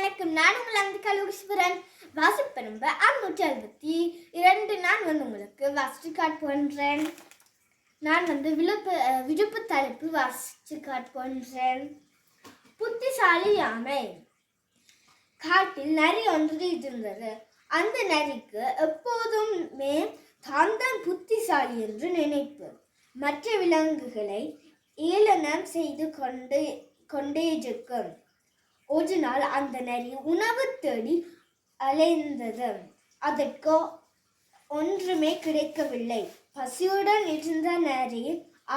வணக்கம். நான் உங்கள் அந்திகா லோகேஸ்வரன். வாசிப்பெரும்ப 662 நான் உங்களுக்கு வாசிச்சு காட்டுகின்றேன். நான் விழுப்பு தலைப்பு வாசிச்சு காட்டுகின்றேன். புத்திசாலி யாமை. காட்டில் நரி ஒன்று இருந்தது. அந்த நரிக்கு எப்போதுமே தான் புத்திசாலி என்று நினைப்பு. மற்ற விலங்குகளை ஏளனம் செய்து கொண்டே இருக்கும். ஒரு நாள் அந்த நரி உணவு தேடி அலைந்தது. அதற்கு ஒன்றுமே கிடைக்கவில்லை. பசியுடன் இருந்த நரி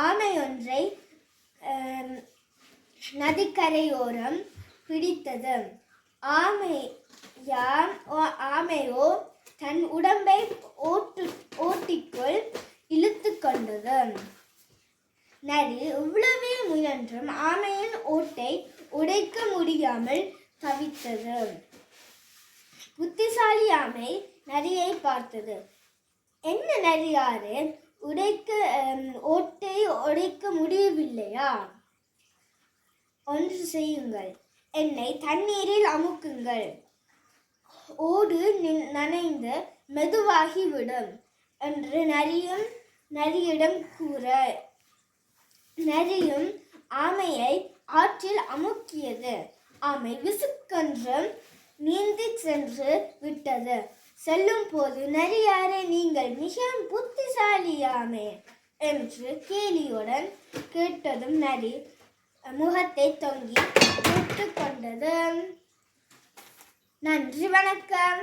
ஆமை ஒன்றை நதிக்கரையோரம் பிடித்தது. ஆமையோ தன் உடம்பை ஓட்டிக்குள் இழுத்து கொண்டது. நரி எவ்வளவே முயன்றும் ஆமையின் ஓட்டை உடைக்க முடியாமல் தவித்தது. புத்திசாலி ஆமை நரியை பார்த்தது. என்ன நரியாரே, ஓட்டை உடைக்க முடியவில்லையா? ஒன்று செய்யுங்கள், என்னை தண்ணீரில் அமுக்குங்கள். ஓடு நனைந்து மெதுவாகிவிடும் என்று நரியிடம் கூற, நரியும் ஆமையை ஆற்றில் அமுக்கியது. ஆமை விசுக்கென்று நீந்தி சென்று விட்டது. செல்லும் போது, நரியாரே, நீங்கள் மிகவும் புத்திசாலியாமே என்று கேலியுடன் கேட்டதும் நரி முகத்தை தொங்கி விட்டு கொண்டது. நன்றி, வணக்கம்.